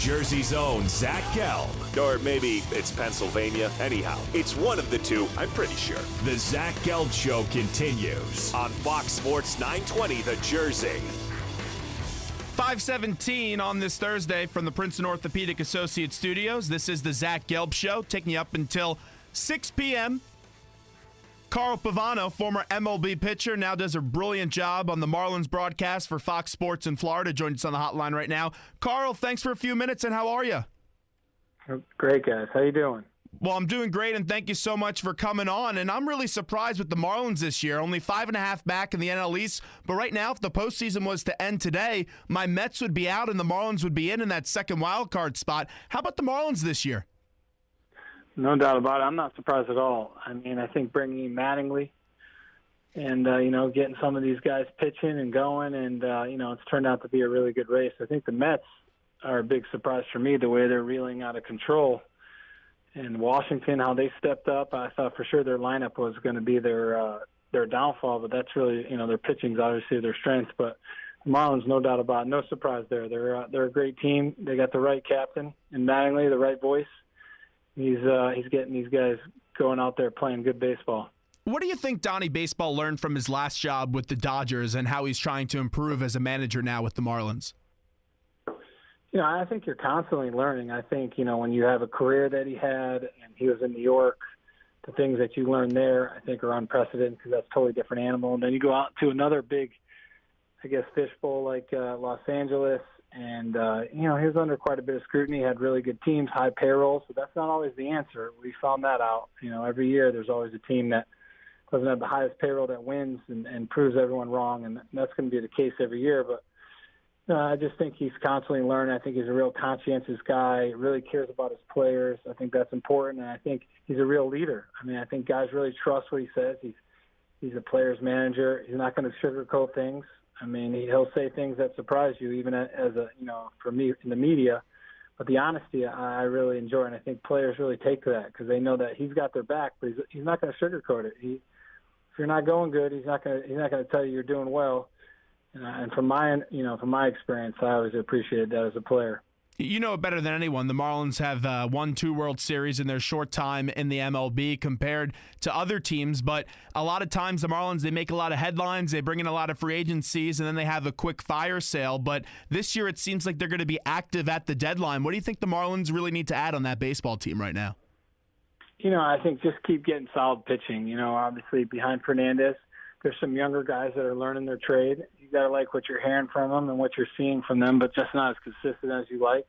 Jersey's own Zach Gelb. Or maybe it's Pennsylvania. Anyhow, it's one of the two, I'm pretty sure. The Zach Gelb Show continues On Fox Sports 920, The Jersey. 5:17 on this Thursday from the Princeton Orthopedic Associates studios. This is the Zach Gelb Show, taking you up until 6 p.m. Carl Pavano, former MLB pitcher, now does a brilliant job on the Marlins broadcast for Fox Sports in Florida. Joins us on the hotline right now. Carl, thanks for a few minutes, and how are you? Great, guys. How you doing? Well, I'm doing great, and thank you so much for coming on. And I'm really surprised with the Marlins this year. Only 5.5 back in the NL East. But right now, if the postseason was to end today, my Mets would be out and the Marlins would be in that second wild card spot. How about the Marlins this year? No doubt about it. I'm not surprised at all. I mean, I think bringing in Mattingly and, getting some of these guys pitching and going, and, it's turned out to be a really good race. I think the Mets are a big surprise for me, the way they're reeling out of control. And Washington, how they stepped up, I thought for sure their lineup was going to be their downfall, but that's really, their pitching's obviously their strength. But the Marlins, no doubt about it, no surprise there. They're a great team. They got the right captain and Mattingly, the right voice. He's getting these guys going out there playing good baseball. What do you think Donnie Baseball learned from his last job with the Dodgers and how he's trying to improve as a manager now with the Marlins? I think you're constantly learning. I think, when you have a career that he had and he was in New York, the things that you learn there, I think, are unprecedented because that's a totally different animal. And then you go out to another big, fishbowl like Los Angeles, and, he was under quite a bit of scrutiny, had really good teams, high payroll, so that's not always the answer. We found that out. Every year there's always a team that doesn't have the highest payroll that wins and proves everyone wrong, and that's going to be the case every year. But I just think he's constantly learning. I think he's a real conscientious guy, really cares about his players. I think that's important, and I think he's a real leader. I mean, I think guys really trust what he says. He's a player's manager. He's not going to sugarcoat things. I mean, he'll say things that surprise you, even as for me in the media. But the honesty, I really enjoy, and I think players really take to that because they know that he's got their back, but he's not going to sugarcoat it. If you're not going good, he's not going to tell you you're doing well. And from my experience, I always appreciated that as a player. You know it better than anyone. The Marlins have won 2 World Series in their short time in the MLB compared to other teams, but a lot of times the Marlins, they make a lot of headlines, they bring in a lot of free agencies, and then they have a quick fire sale. But this year it seems like they're going to be active at the deadline. What do you think the Marlins really need to add on that baseball team right now? I think just keep getting solid pitching. Obviously behind Fernandez, there's some younger guys that are learning their trade. You got to like what you're hearing from them and what you're seeing from them, but just not as consistent as you like.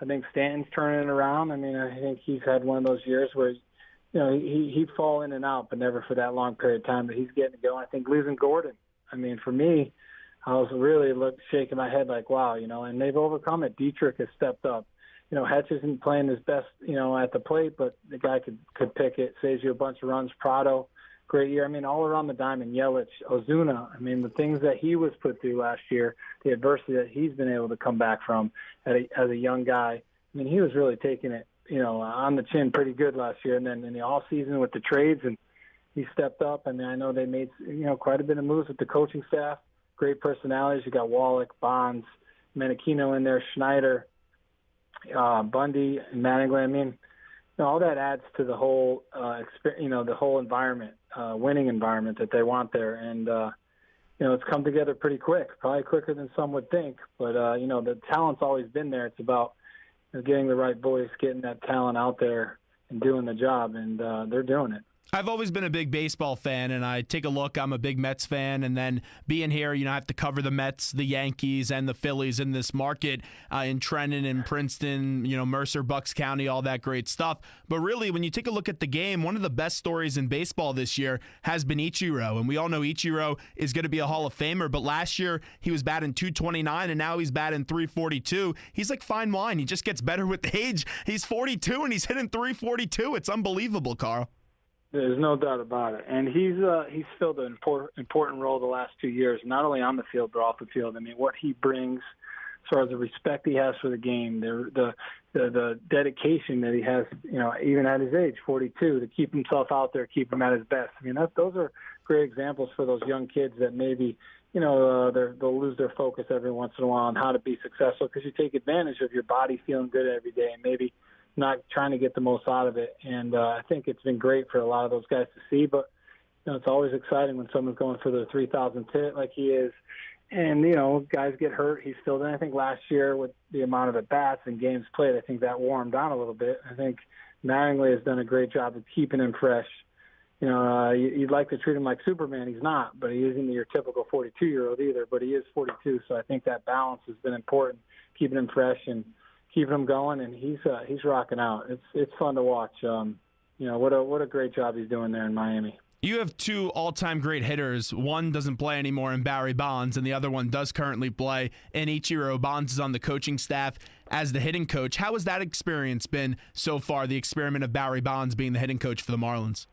I think Stanton's turning it around. I mean, I think he's had one of those years where, he'd fall in and out, but never for that long period of time, but he's getting it going. I think losing Gordon, I mean, for me, I was really shaking my head like, wow, and they've overcome it. Dietrich has stepped up. Hetch isn't playing his best, at the plate, but the guy could pick it, saves you a bunch of runs. Prado, great year. I mean, all around the diamond, Yelich, Ozuna. I mean, the things that he was put through last year, the adversity that he's been able to come back from as a young guy. I mean, he was really taking it, on the chin pretty good last year. And then in the off season with the trades, and he stepped up. I mean, I know they made, quite a bit of moves with the coaching staff. Great personalities. You got Wallach, Bonds, Menachino in there, Schneider, Bundy, and Mattingly. I mean, all that adds to the whole, the whole environment, winning environment that they want there. And, it's come together pretty quick, probably quicker than some would think. But, the talent's always been there. It's about getting the right voice, getting that talent out there and doing the job. And they're doing it. I've always been a big baseball fan, and I take a look. I'm a big Mets fan, and then being here, I have to cover the Mets, the Yankees, and the Phillies in this market in Trenton and Princeton, Mercer, Bucks County, all that great stuff. But really, when you take a look at the game, one of the best stories in baseball this year has been Ichiro, and we all know Ichiro is going to be a Hall of Famer, but last year he was batting .229, and now he's batting .342. He's like fine wine. He just gets better with age. He's 42, and he's hitting .342. It's unbelievable, Carl. There's no doubt about it. And he's filled an important role the last 2 years, not only on the field but off the field. I mean, what he brings as far as the respect he has for the game, the dedication that he has, even at his age, 42, to keep himself out there, keep him at his best. I mean, those are great examples for those young kids that maybe, they'll lose their focus every once in a while on how to be successful because you take advantage of your body feeling good every day and maybe not trying to get the most out of it. And I think it's been great for a lot of those guys to see. But it's always exciting when someone's going for their 3,000th hit like he is. And, guys get hurt. He's still done. I think last year with the amount of at-bats and games played, I think that wore him down a little bit. I think Mattingly has done a great job of keeping him fresh. You'd like to treat him like Superman. He's not, but he isn't your typical 42-year-old either, but he is 42. So I think that balance has been important, keeping him fresh and keeping him going, and he's rocking out. It's fun to watch. What a great job he's doing there in Miami. You have two all-time great hitters. One doesn't play anymore in Barry Bonds, and the other one does currently play in Ichiro. Bonds is on the coaching staff as the hitting coach. How has that experience been so far, the experiment of Barry Bonds being the hitting coach for the Marlins?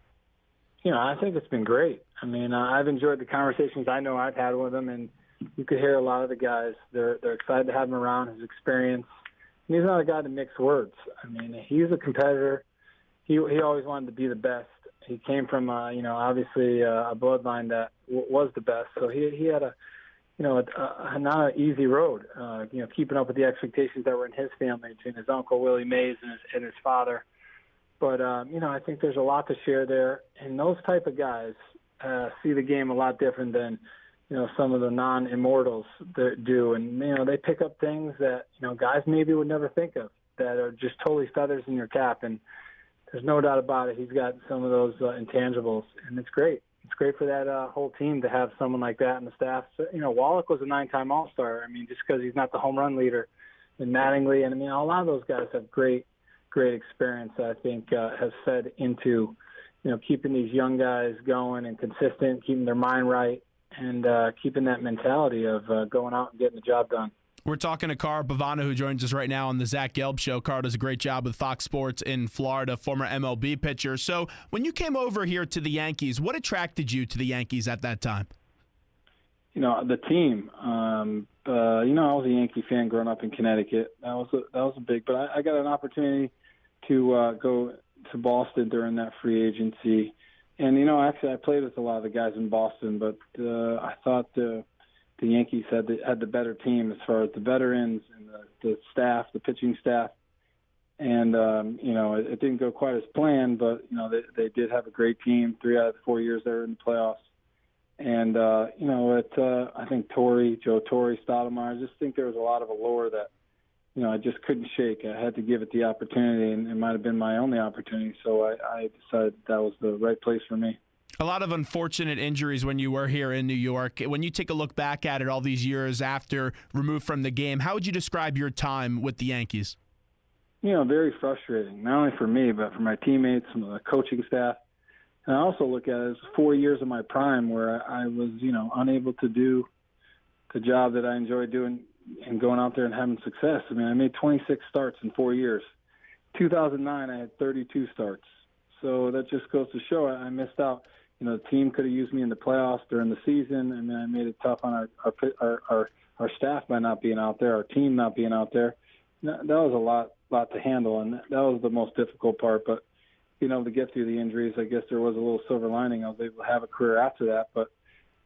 I think it's been great. I mean, I've enjoyed the conversations I know I've had with him, and you could hear a lot of the guys. They're excited to have him around, his experience. And he's not a guy to mix words. I mean, he's a competitor. He always wanted to be the best. He came from, obviously a bloodline that was the best. So he had not an easy road, keeping up with the expectations that were in his family between his uncle, Willie Mays, and his father. But, I think there's a lot to share there. And those type of guys see the game a lot different than, some of the non-immortals that do. And, they pick up things that, guys maybe would never think of that are just totally feathers in your cap. And there's no doubt about it. He's got some of those intangibles, and it's great. It's great for that whole team to have someone like that in the staff. So, Wallach was a 9-time All-Star. I mean, just because he's not the home run leader. And Mattingly, and a lot of those guys have great experience that I think has fed into, keeping these young guys going and consistent, keeping their mind right, and keeping that mentality of going out and getting the job done. We're talking to Carl Pavano, who joins us right now on the Zach Gelb Show. Carl does a great job with Fox Sports in Florida, former MLB pitcher. So when you came over here to the Yankees, what attracted you to the Yankees at that time? The team. I was a Yankee fan growing up in Connecticut. That was a big. But I got an opportunity to go to Boston during that free agency, and actually I played with a lot of the guys in Boston, but I thought the Yankees had the better team as far as the veterans and the staff, the pitching staff. And, it didn't go quite as planned, but, they did have a great team 3 out of the 4 years they were in the playoffs. And, I think Joe Torre, Stoudemire, I just think there was a lot of allure that, I just couldn't shake. I had to give it the opportunity, and it might have been my only opportunity. So I decided that was the right place for me. A lot of unfortunate injuries when you were here in New York. When you take a look back at it all these years after removed from the game, how would you describe your time with the Yankees? Very frustrating, not only for me, but for my teammates, some of the coaching staff. And I also look at it as 4 years of my prime where I was, unable to do the job that I enjoyed doing and going out there and having success. I made 26 starts in 4 years. 2009, I had 32 starts. So that just goes to show I missed out. The team could have used me in the playoffs during the season, and then I made it tough on our staff by not being out there, our team not being out there. That was a lot to handle, and that was the most difficult part. But to get through the injuries, I guess there was a little silver lining. I was able to have a career after that, but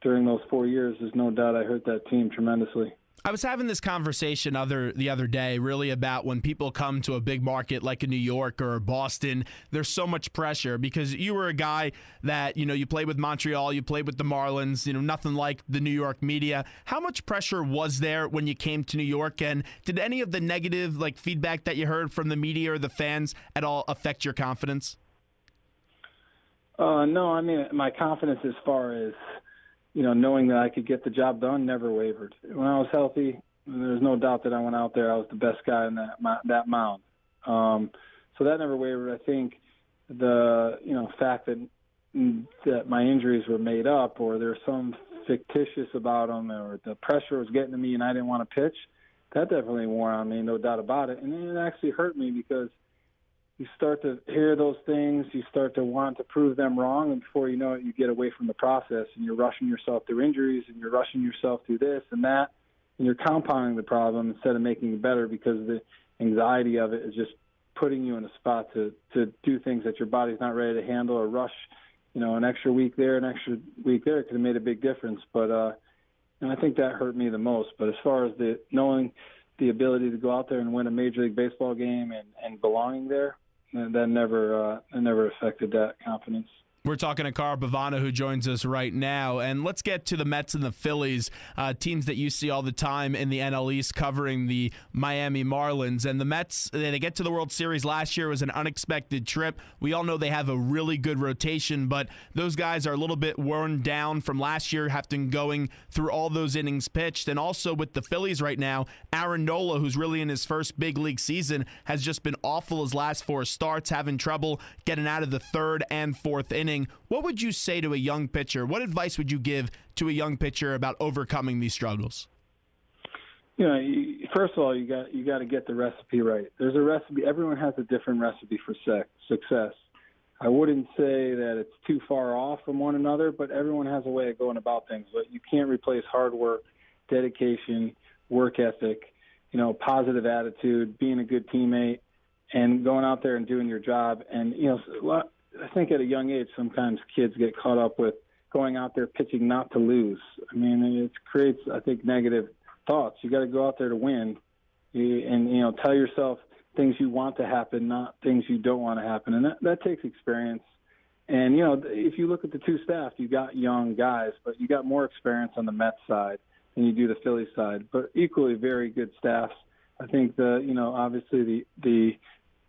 during those 4 years, there's no doubt I hurt that team tremendously. I was having this conversation the other day really about when people come to a big market like in New York or Boston, there's so much pressure because you were a guy that, you played with Montreal, you played with the Marlins, nothing like the New York media. How much pressure was there when you came to New York, and did any of the negative feedback that you heard from the media or the fans at all affect your confidence? No, my confidence as far as knowing that I could get the job done never wavered. When I was healthy, there's no doubt that I went out there. I was the best guy in that mound. So that never wavered. I think the fact that my injuries were made up, or there's some fictitious about them, or the pressure was getting to me and I didn't want to pitch, that definitely wore on me, no doubt about it. And it actually hurt me because you start to hear those things, you start to want to prove them wrong, and before you know it, you get away from the process, and you're rushing yourself through injuries, and you're rushing yourself through this and that, and you're compounding the problem instead of making it better because the anxiety of it is just putting you in a spot to do things that your body's not ready to handle or rush, an extra week there, an extra week there could have made a big difference. But, And I think that hurt me the most. But as far as knowing the ability to go out there and win a Major League Baseball game and belonging there, that never affected that confidence. We're talking to Carl Pavano, who joins us right now. And let's get to the Mets and the Phillies, teams that you see all the time in the NL East covering the Miami Marlins. And the Mets, they get to the World Series last year. It was an unexpected trip. We all know they have a really good rotation, but those guys are a little bit worn down from last year, having going through all those innings pitched. And also with the Phillies right now, Aaron Nola, who's really in his first big league season, has just been awful his last 4 starts, having trouble getting out of the third and fourth inning. What would you say to a young pitcher? What advice would you give to a young pitcher about overcoming these struggles? First of all, you got to get the recipe right. There's a recipe. Everyone has a different recipe for success. I wouldn't say that it's too far off from one another, but everyone has a way of going about things. But you can't replace hard work, dedication, work ethic, positive attitude, being a good teammate, and going out there and doing your job. And I think at a young age, sometimes kids get caught up with going out there pitching not to lose. I mean, it creates, I think, negative thoughts. You got to go out there to win, and tell yourself things you want to happen, not things you don't want to happen, and that takes experience. And if you look at the two staffs, you got young guys, but you got more experience on the Mets side than you do the Phillies side, but equally very good staffs. I think obviously the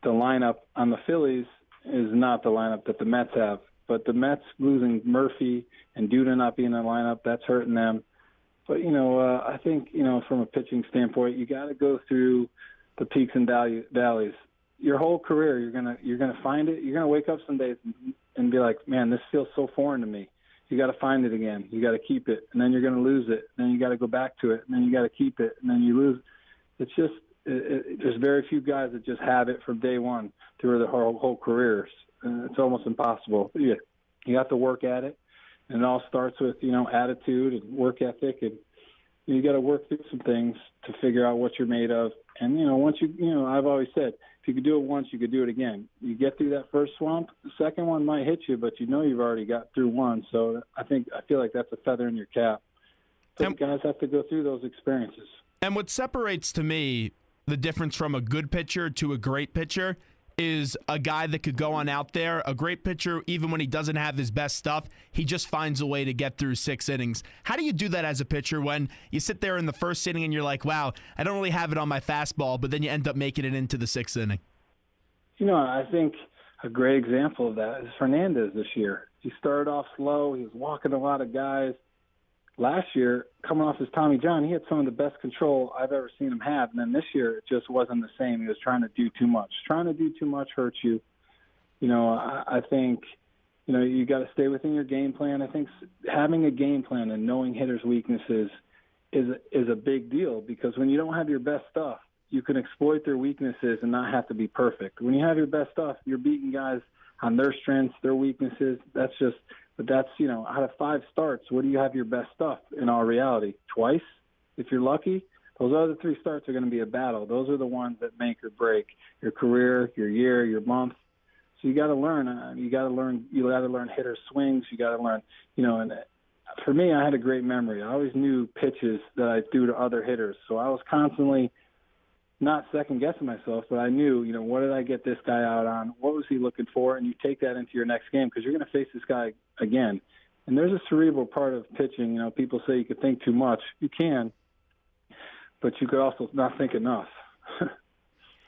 lineup on the Phillies is not the lineup that the Mets have. But the Mets losing Murphy and Duda not being in the lineup, that's hurting them. But, I think, from a pitching standpoint, you got to go through the peaks and valleys. Your whole career, you're gonna find it. You're gonna wake up some days and be like, man, this feels so foreign to me. You got to find it again. You got to keep it, and then you're going to lose it. And then you got to go back to it, and then you got to keep it, and then you lose. It's just there's very few guys that just have it from day one through their whole careers. It's almost impossible. You have to work at it, and it all starts with attitude and work ethic, and you got to work through some things to figure out what you're made of. And once I've always said, if you could do it once, you could do it again. You get through that first swamp, the second one might hit you, but you've already got through one. So I feel like that's a feather in your cap. But guys have to go through those experiences. And what separates to me the difference from a good pitcher to a great pitcher is a guy that could go on out there. A great pitcher, even when he doesn't have his best stuff, he just finds a way to get through 6 innings. How do you do that as a pitcher when you sit there in the first inning and you're like, wow, I don't really have it on my fastball, but then you end up making it into the 6th inning? I think a great example of that is Fernandez this year. He started off slow. He was walking a lot of guys. Last year, coming off his Tommy John, he had some of the best control I've ever seen him have. And then this year, it just wasn't the same. He was trying to do too much. Trying to do too much hurts you. I think, you got to stay within your game plan. I think having a game plan and knowing hitters' weaknesses is a big deal, because when you don't have your best stuff, you can exploit their weaknesses and not have to be perfect. When you have your best stuff, you're beating guys on their strengths, their weaknesses. But that's, out of 5 starts, what do you have your best stuff in all reality? Twice, if you're lucky. Those other 3 starts are going to be a battle. Those are the ones that make or break your career, your year, your month. So you got to learn. You got to learn hitter swings. You got to learn, and for me, I had a great memory. I always knew pitches that I threw to other hitters. So I was constantly not second-guessing myself, but I knew, what did I get this guy out on? What was he looking for? And you take that into your next game, because you're going to face this guy again. And there's a cerebral part of pitching. People say you could think too much. You can, but you could also not think enough.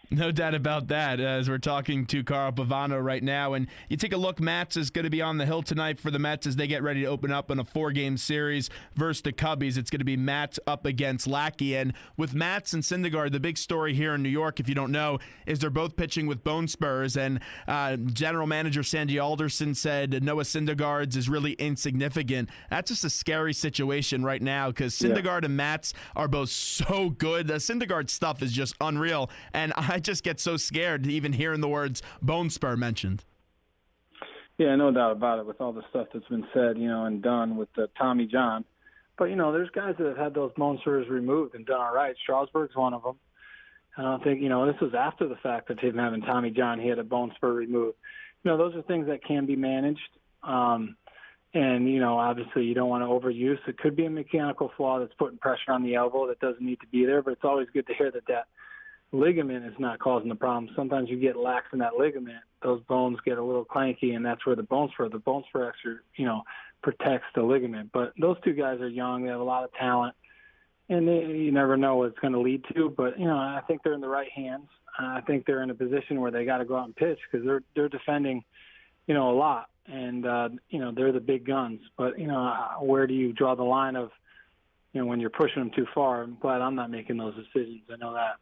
No doubt about that, as we're talking to Carl Pavano right now. And you take a look, Matz is going to be on the hill tonight for the Mets as they get ready to open up in a 4-game series versus the Cubbies. It's going to be Matz up against Lackey. And with Matz and Syndergaard, the big story here in New York, if you don't know, is they're both pitching with bone spurs. And general manager Sandy Alderson said Noah Syndergaard's is really insignificant. That's just a scary situation right now, because Syndergaard and Matz are both so good. The Syndergaard stuff is just unreal. And I just get so scared even hearing the words bone spur mentioned. Yeah, no doubt about it, with all the stuff that's been said, and done with the Tommy John. But, there's guys that have had those bone spurs removed and done all right. Strasburg's one of them. I don't think, this was after the fact of him having Tommy John. He had a bone spur removed. Those are things that can be managed. And And, obviously you don't want to overuse. It could be a mechanical flaw that's putting pressure on the elbow that doesn't need to be there, but it's always good to hear that ligament is not causing the problem. Sometimes you get lax in that ligament, those bones get a little clanky, and that's where the bone spur extra, protects the ligament. But those two guys are young. They have a lot of talent, and you never know what it's going to lead to. But, I think they're in the right hands. I think they're in a position where they got to go out and pitch because they're defending, a lot. And, they're the big guns. But, where do you draw the line of, when you're pushing them too far? I'm glad I'm not making those decisions. I know that.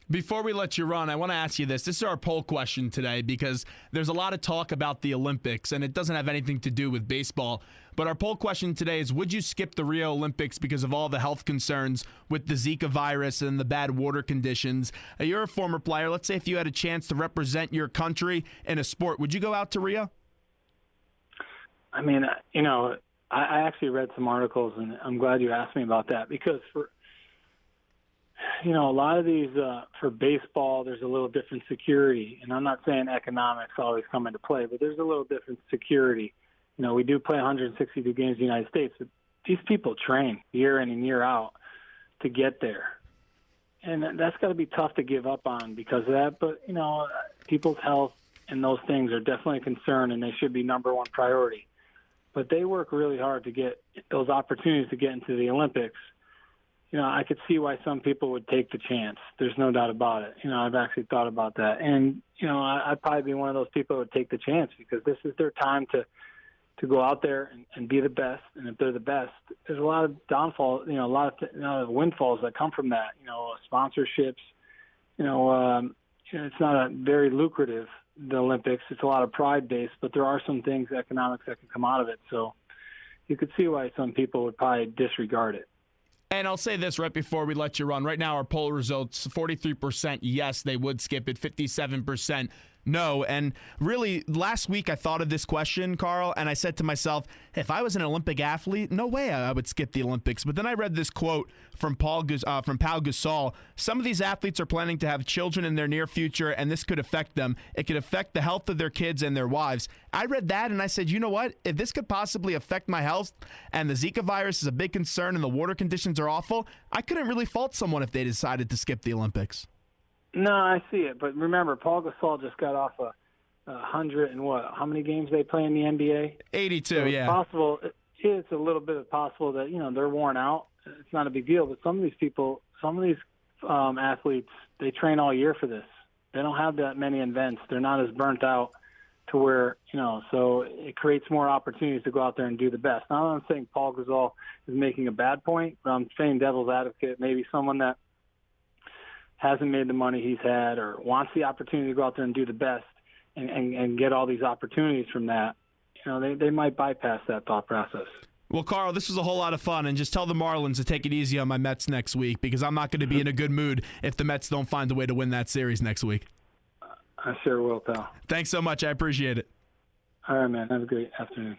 Before we let you run, I want to ask you this. This is our poll question today because there's a lot of talk about the Olympics, and it doesn't have anything to do with baseball. But our poll question today is, would you skip the Rio Olympics because of all the health concerns with the Zika virus and the bad water conditions? You're a former player. Let's say if you had a chance to represent your country in a sport, would you go out to Rio? I mean, I actually read some articles, and I'm glad you asked me about that because a lot of these, for baseball, there's a little different security. And I'm not saying economics always come into play, but there's a little different security. We do play 162 games in the United States, but these people train year in and year out to get there. And that's got to be tough to give up on because of that. But, people's health and those things are definitely a concern, and they should be number one priority. But they work really hard to get those opportunities to get into the Olympics. I could see why some people would take the chance. There's no doubt about it. I've actually thought about that. And, I'd probably be one of those people who would take the chance because this is their time to go out there and be the best. And if they're the best, there's a lot of downfall, a lot of windfalls that come from that, sponsorships. It's not a very lucrative, the Olympics. It's a lot of pride-based, but there are some things, economics, that can come out of it. So you could see why some people would probably disregard it. And I'll say this right before we let you run. Right now, our poll results, 43% yes, they would skip it, 57% no. And really, last week I thought of this question, Carl, and I said to myself, if I was an Olympic athlete, no way I would skip the Olympics. But then I read this quote from Pau Gasol. Some of these athletes are planning to have children in their near future, and this could affect them. It could affect the health of their kids and their wives. I read that, and I said, you know what? If this could possibly affect my health, and the Zika virus is a big concern, and the water conditions are awful, I couldn't really fault someone if they decided to skip the Olympics. No, I see it. But remember, Pau Gasol just got off 100 and what? How many games they play in the NBA? 82, so yeah. It's a little bit possible that, they're worn out. It's not a big deal. But some of these athletes, they train all year for this. They don't have that many events. They're not as burnt out to where, so it creates more opportunities to go out there and do the best. Now, I'm not saying Pau Gasol is making a bad point, but I'm saying devil's advocate, maybe someone that hasn't made the money he's had or wants the opportunity to go out there and do the best and get all these opportunities from that, they might bypass that thought process. Well, Carl, this was a whole lot of fun, and just tell the Marlins to take it easy on my Mets next week because I'm not going to be in a good mood if the Mets don't find a way to win that series next week. I sure will, pal. Thanks so much. I appreciate it. All right, man. Have a great afternoon.